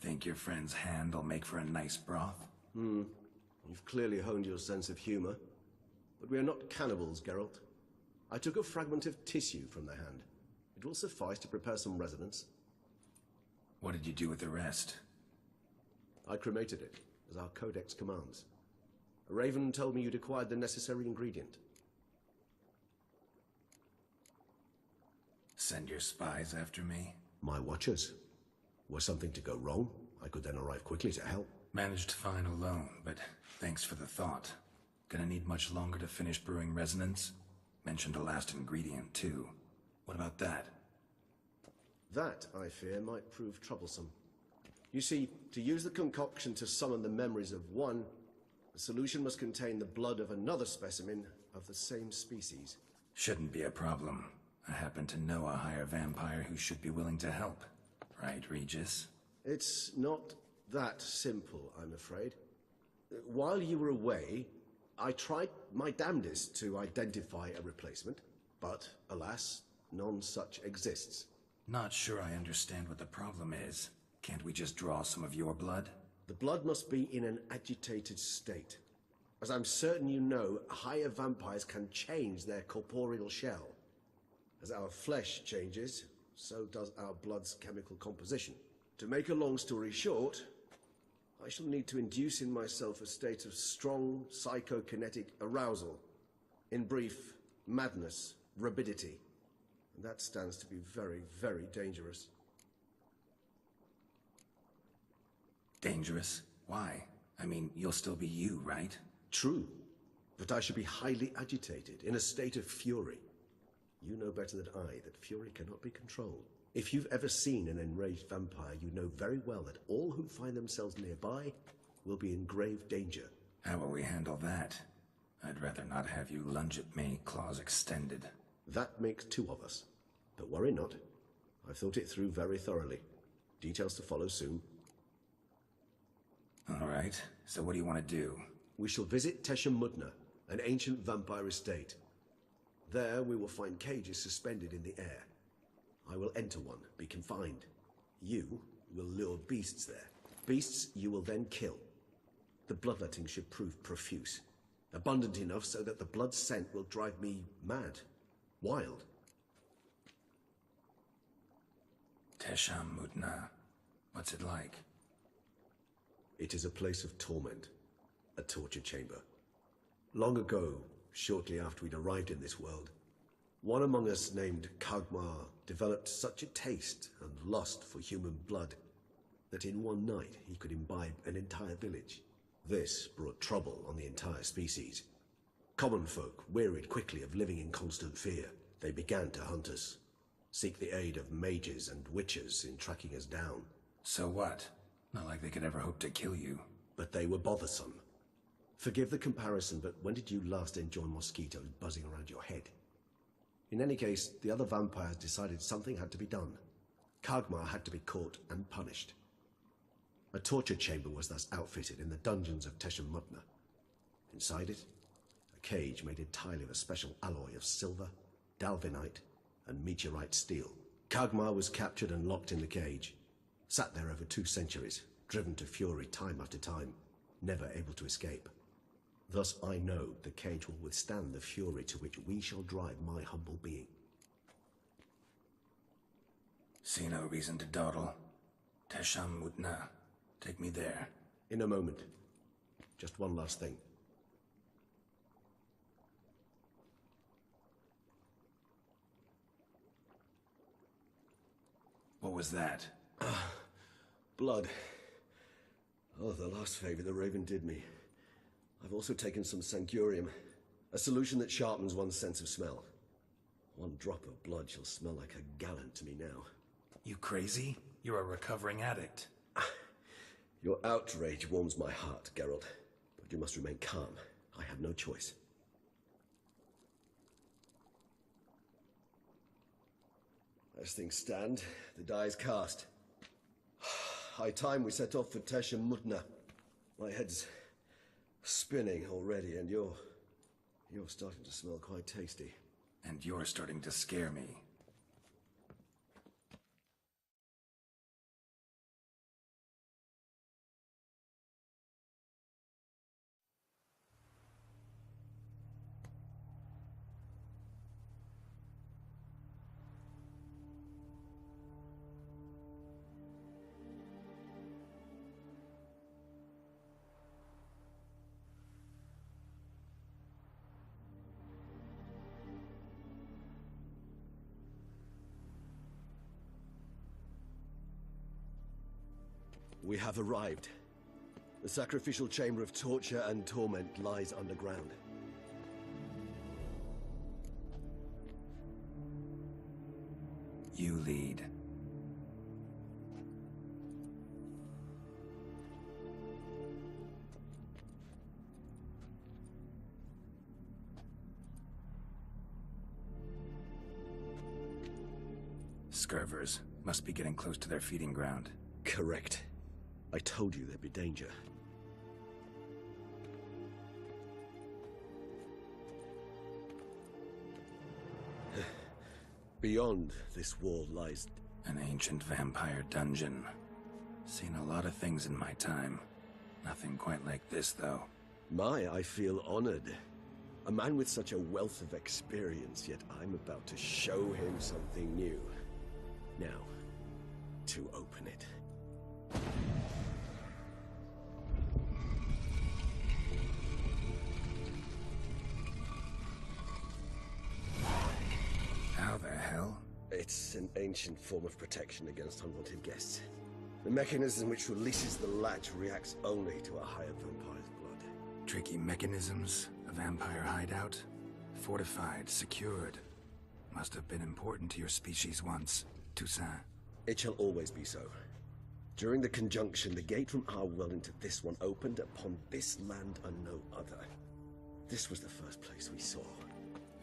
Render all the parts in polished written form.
Think your friend's hand will make for a nice broth? You've clearly honed your sense of humor. But we are not cannibals, Geralt. I took a fragment of tissue from the hand. It will suffice to prepare some resonance. What did you do with the rest? I cremated it, as our codex commands. A raven told me you'd acquired the necessary ingredient. Send your spies after me? My watchers. Were something to go wrong, I could then arrive quickly to help. Managed fine alone, but thanks for the thought. Gonna need much longer to finish brewing resonance? Mentioned a last ingredient, too. What about that? That, I fear, might prove troublesome. You see, to use the concoction to summon the memories of one, the solution must contain the blood of another specimen of the same species. Shouldn't be a problem. I happen to know a higher vampire who should be willing to help. Right, Regis? It's not that simple, I'm afraid. While you were away, I tried my damnedest to identify a replacement, but, alas, none such exists. Not sure I understand what the problem is. Can't we just draw some of your blood? The blood must be in an agitated state. As I'm certain you know, higher vampires can change their corporeal shell. As our flesh changes, so does our blood's chemical composition. To make a long story short, I shall need to induce in myself a state of strong psychokinetic arousal. In brief, madness, rabidity. And that stands to be very, very dangerous. Dangerous? Why? I mean, you'll still be you, right? True, but I should be highly agitated, in a state of fury. You know better than I that fury cannot be controlled. If you've ever seen an enraged vampire, you know very well that all who find themselves nearby will be in grave danger. How will we handle that? I'd rather not have you lunge at me, claws extended. That makes two of us. But worry not. I've thought it through very thoroughly. Details to follow soon. All right, so what do you want to do? We shall visit Tesha Mudna, an ancient vampire estate. There we will find cages suspended in the air. I will enter one, be confined. You will lure beasts there. Beasts you will then kill. The bloodletting should prove profuse. Abundant enough so that the blood scent will drive me mad. Wild. Tesha Mudna. What's it like? It is a place of torment. A torture chamber. Long ago, shortly after we'd arrived in this world, one among us named Kagmar developed such a taste and lust for human blood that in one night he could imbibe an entire village. This brought trouble on the entire species. Common folk wearied quickly of living in constant fear. They began to hunt us, seek the aid of mages and witches in tracking us down. So what? Not like they could ever hope to kill you. But they were bothersome. Forgive the comparison, but when did you last enjoy mosquitoes buzzing around your head? In any case, the other vampires decided something had to be done. Kagmar had to be caught and punished. A torture chamber was thus outfitted in the dungeons of Tesha Mudna. Inside it, a cage made entirely of a special alloy of silver, dalvinite, and meteorite steel. Kagmar was captured and locked in the cage. Sat there over 2 centuries, driven to fury time after time, never able to escape. Thus I know the cage will withstand the fury to which we shall drive my humble being. See no reason to dawdle. Tesha Mudna. Take me there. In a moment. Just one last thing. What was that? Blood. Oh, the last favor the Raven did me. I've also taken some Sangurium, a solution that sharpens one's sense of smell. One drop of blood shall smell like a gallon to me now. You crazy? You're a recovering addict. Your outrage warms my heart, Geralt. But you must remain calm. I have no choice. As things stand, the die is cast. High time we set off for Tesha Mudna. My head's spinning already, and you're starting to smell quite tasty. And you're starting to scare me. We have arrived. The sacrificial chamber of torture and torment lies underground. You lead. Scurvers must be getting close to their feeding ground. Correct. I told you there'd be danger. Beyond this wall lies... An ancient vampire dungeon. Seen a lot of things in my time. Nothing quite like this, though. I feel honored. A man with such a wealth of experience, yet I'm about to show him something new. Now, to open it. How the hell? It's an ancient form of protection against unwanted guests. The mechanism which releases the latch reacts only to a higher vampire's blood. Tricky mechanisms, a vampire hideout. Fortified, secured. Must have been important to your species once, Toussaint. It shall always be so. During the conjunction, the gate from our world into this one opened upon this land and no other. This was the first place we saw.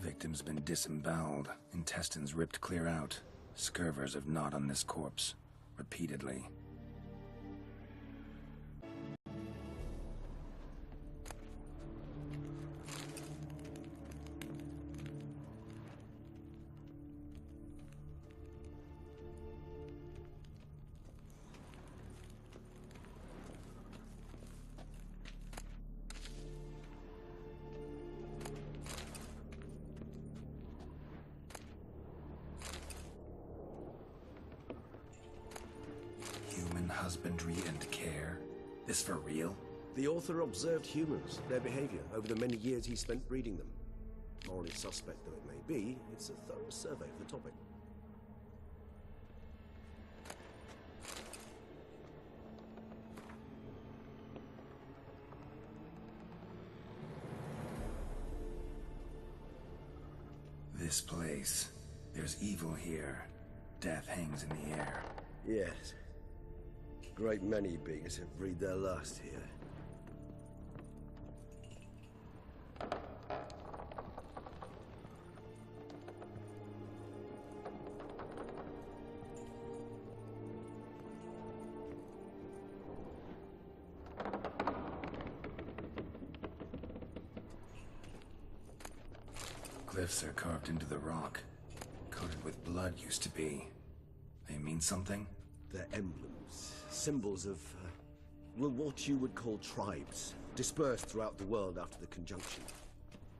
Victim's been disemboweled, intestines ripped clear out. Scurvers have gnawed on this corpse. Repeatedly. Husbandry and care? This for real? The author observed humans, their behavior, over the many years he spent breeding them. Morally suspect though it may be, it's a thorough survey of the topic. This place. There's evil here. Death hangs in the air. Yes. Great many beings have breathed their last here. Glyphs are carved into the rock. Coated with blood used to be. They mean something? They're emblems, symbols of, well, what you would call tribes, dispersed throughout the world after the conjunction.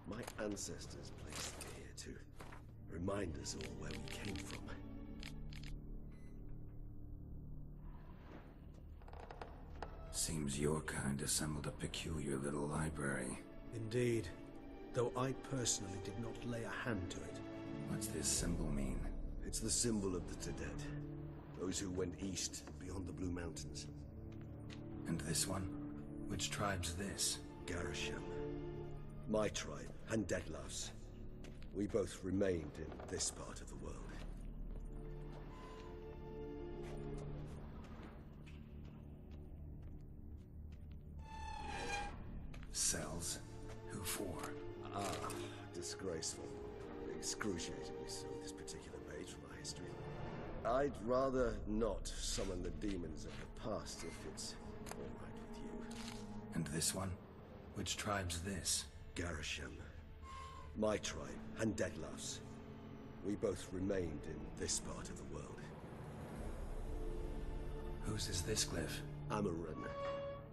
My ancestors placed them here to remind us all where we came from. Seems your kind assembled a peculiar little library. Indeed, though I personally did not lay a hand to it. What's this symbol mean? It's the symbol of the Tedet, those who went east beyond the Blue Mountains. And this one? Which tribe's this? Garisham. My tribe, and Deadlouse. We both remained in this part of the world. Cells? Who for? Disgraceful. Excruciatingly so, this particular page from our history. I'd rather not summon the demons of the past if it's all right with you. And this one? Which tribe's this? Garisham. My tribe, and Deadlouse. We both remained in this part of the world. Whose is this glyph? Amaran.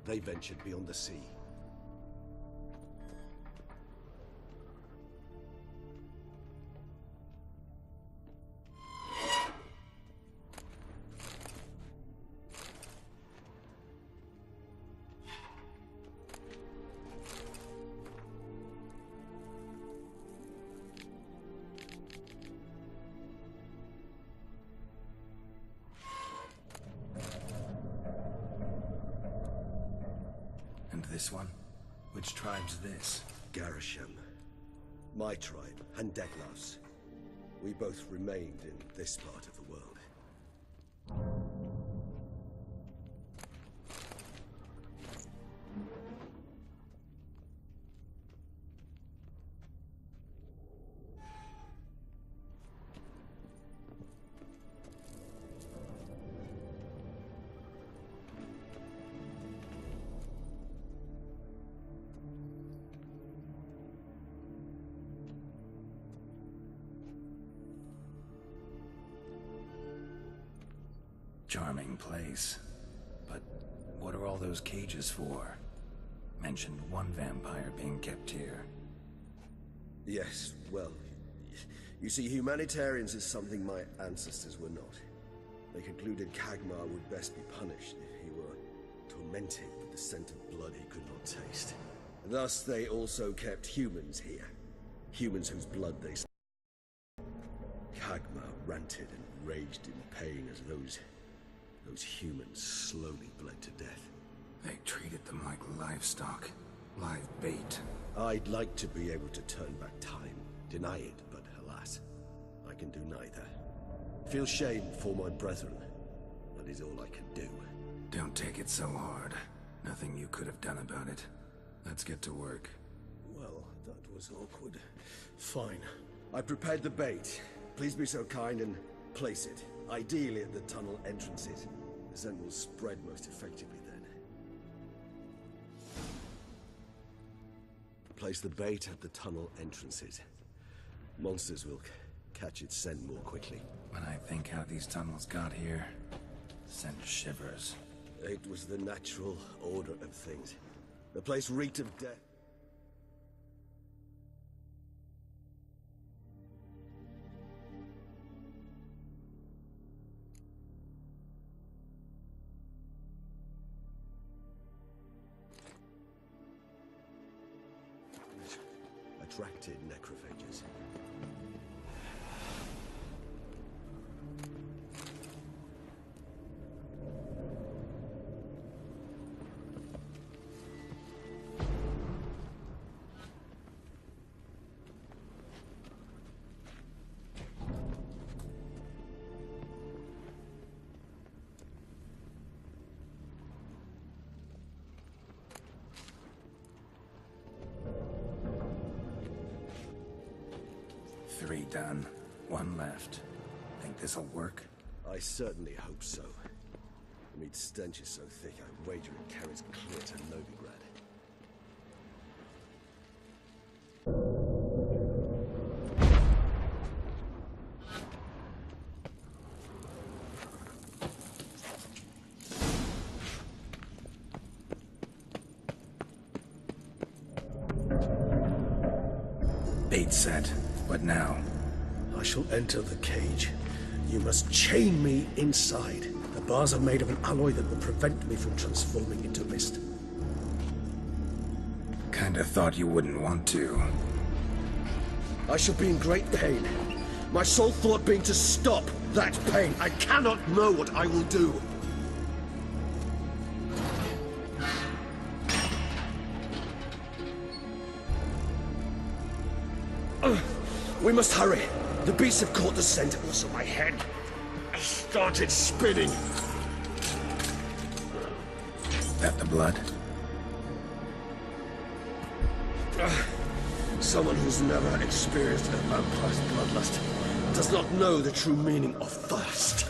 They ventured beyond the sea. this one? Which tribe's this? Garisham. My tribe, and Deklav's. We both remained in this part of the world. Charming place. But what are all those cages for? Mentioned one vampire being kept here. Yes, well, you see, humanitarians is something my ancestors were not. They concluded Kagmar would best be punished if he were tormented with the scent of blood he could not taste. Thus, they also kept humans here. Humans whose blood they... Kagmar ranted and raged in pain as those humans slowly bled to death. They treated them like livestock. Live bait. I'd like to be able to turn back time, deny it, but alas, I can do neither. Feel shame for my brethren. That is all I can do. Don't take it so hard. Nothing you could have done about it. Let's get to work. Well, that was awkward. Fine. I prepared the bait. Please be so kind and place it. Ideally at the tunnel entrances. The scent will spread most effectively then. Place the bait at the tunnel entrances. Monsters will catch its scent more quickly. When I think how these tunnels got here, send shivers. It was the natural order of things. The place reeked of death. Attracted necrophages. Three done. One left. Think this'll work? I certainly hope so. The meat stench is so thick, I wager it carries clear to Novigrad. Bait set. What now? I shall enter the cage. You must chain me inside. The bars are made of an alloy that will prevent me from transforming into mist. Kinda thought you wouldn't want to. I shall be in great pain. My sole thought being to stop that pain. I cannot know what I will do. We must hurry. The beasts have caught the scent, also my head started spinning. That the blood? Someone who's never experienced a vampire's bloodlust does not know the true meaning of thirst.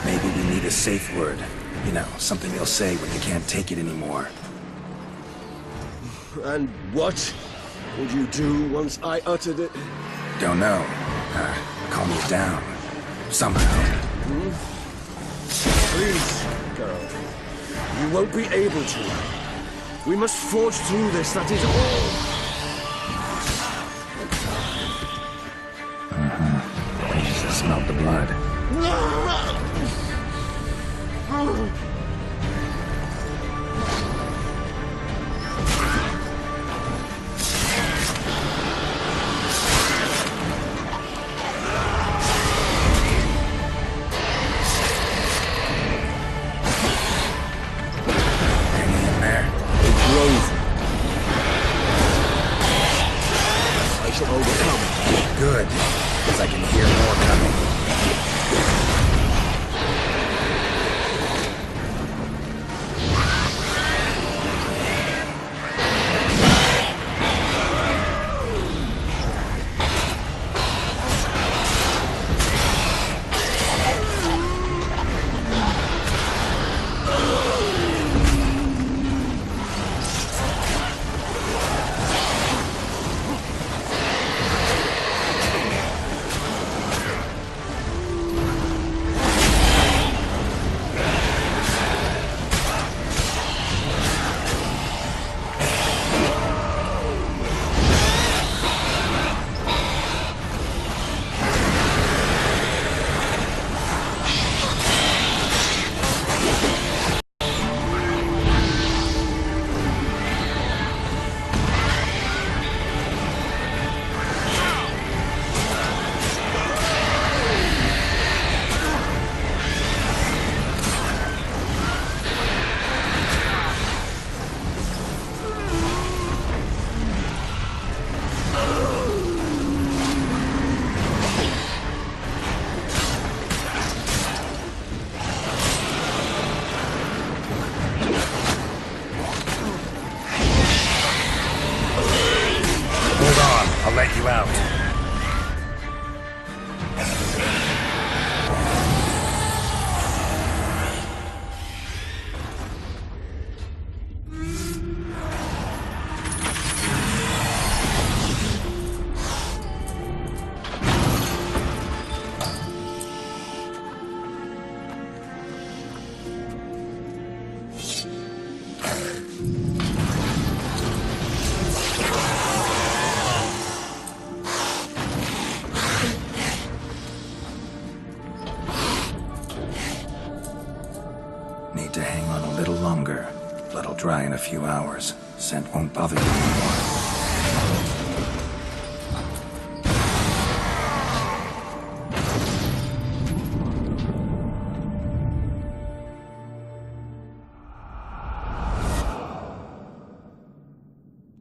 Maybe we need a safe word. You know, something you'll say when you can't take it anymore. And what would you do once I uttered it? Don't know. Calm me down. Somehow. Please, girl. You won't be able to. We must forge through this, that is all. I smelled the blood. out. Need to hang on a little longer. Blood'll dry in a few hours. Scent won't bother you anymore.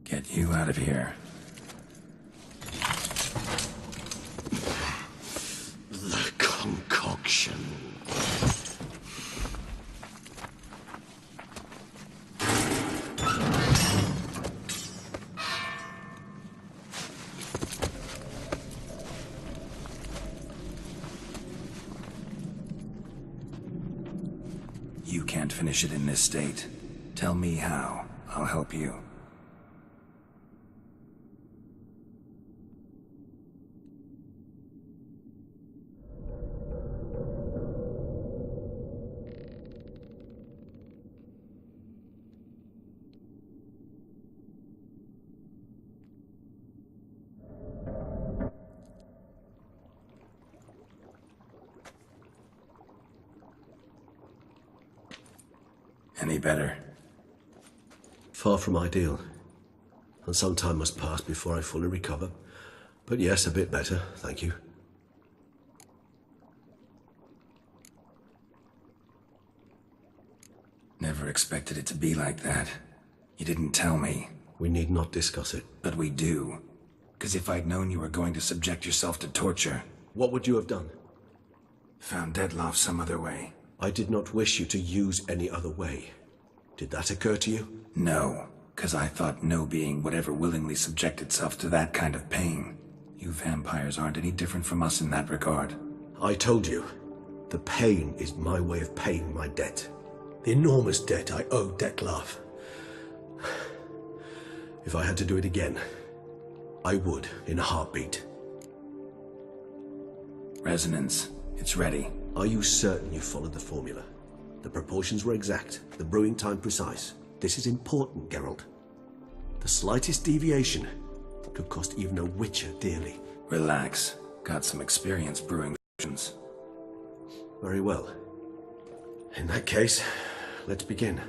Get you out of here. The concoction. You can't finish it in this state. Tell me how. I'll help you. Any better? Far from ideal. And some time must pass before I fully recover. But yes, a bit better, thank you. Never expected it to be like that. You didn't tell me. We need not discuss it. But we do. Because if I'd known you were going to subject yourself to torture... What would you have done? Found Dettlaff some other way. I did not wish you to use any other way. Did that occur to you? No, because I thought no being would ever willingly subject itself to that kind of pain. You vampires aren't any different from us in that regard. I told you, the pain is my way of paying my debt. The enormous debt I owe Dettlaff. If I had to do it again, I would in a heartbeat. Resonance. It's ready. Are you certain you followed the formula? The proportions were exact, the brewing time precise. This is important, Geralt. The slightest deviation could cost even a Witcher dearly. Relax. Got some experience brewing potions. Very well. In that case, let's begin.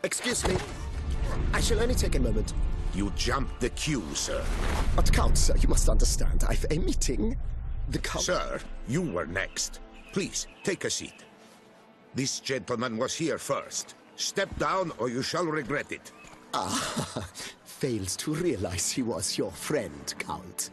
Excuse me. I shall only take a moment. You jumped the queue, sir. But Count, sir, you must understand. I've a meeting. The Count... Sir, you were next. Please, take a seat. This gentleman was here first. Step down or you shall regret it. Ah, fails to realize he was your friend, Count.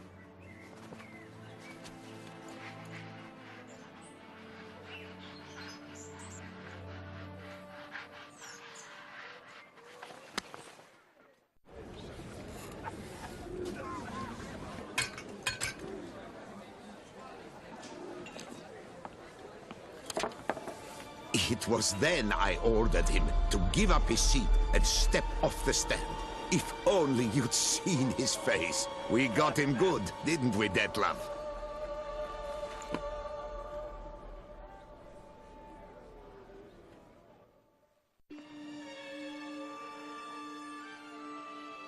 It was then I ordered him to give up his seat and step off the stand. If only you'd seen his face. We got him good, didn't we, Dettlaff?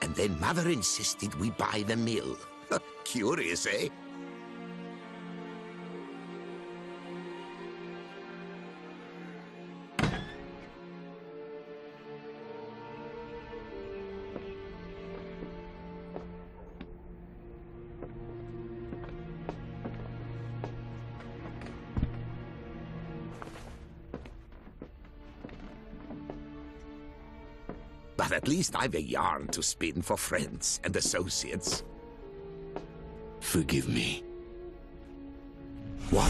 and then Mother insisted we buy the mill. Curious, eh? But at least I've a yarn to spin for friends and associates. Forgive me. What?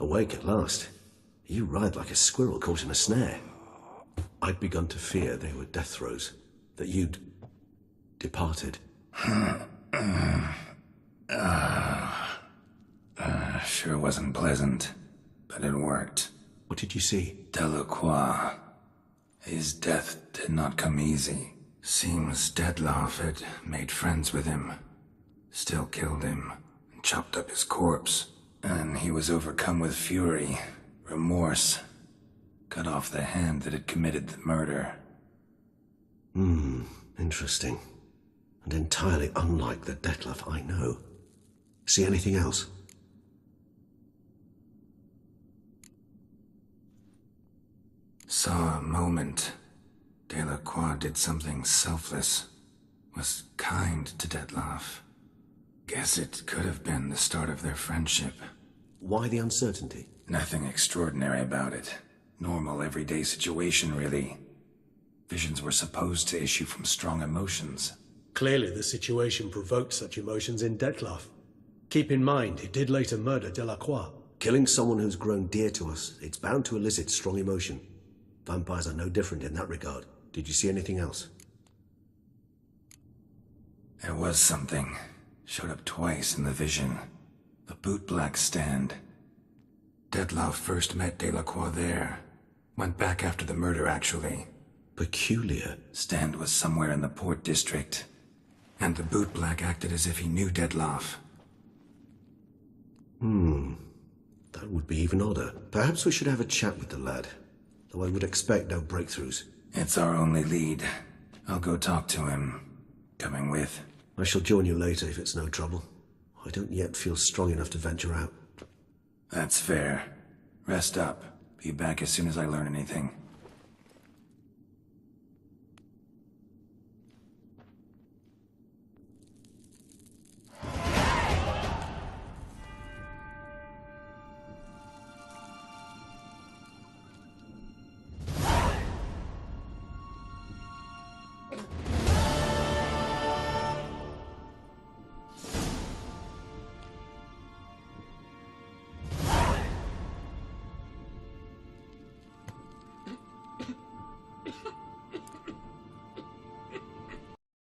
Awake at last. You writhed like a squirrel caught in a snare. I'd begun to fear they were death throes, that you'd departed. Sure wasn't pleasant, but it worked. What did you see? Delacroix. His death did not come easy. Seems Dettlaff had made friends with him, still killed him, and chopped up his corpse. And he was overcome with fury, remorse, cut off the hand that had committed the murder. Interesting. And entirely unlike the Dettlaff I know. See anything else? Saw a moment. Delacroix did something selfless. Was kind to Dettlaff. Guess it could have been the start of their friendship. Why the uncertainty? Nothing extraordinary about it. Normal, everyday situation, really. Visions were supposed to issue from strong emotions. Clearly, the situation provoked such emotions in Dettlaff. Keep in mind, he did later murder Delacroix. Killing someone who's grown dear to us, it's bound to elicit strong emotion. Vampires are no different in that regard. Did you see anything else? There was something. Showed up twice in the vision. The bootblack stand. Dettlaff first met Delacroix there. Went back after the murder, actually. Peculiar. Stand was somewhere in the Port District. And the bootblack acted as if he knew Dettlaff. That would be even odder. Perhaps we should have a chat with the lad. Though I would expect no breakthroughs. It's our only lead. I'll go talk to him. Coming with? I shall join you later if it's no trouble. I don't yet feel strong enough to venture out. That's fair. Rest up. Be back as soon as I learn anything.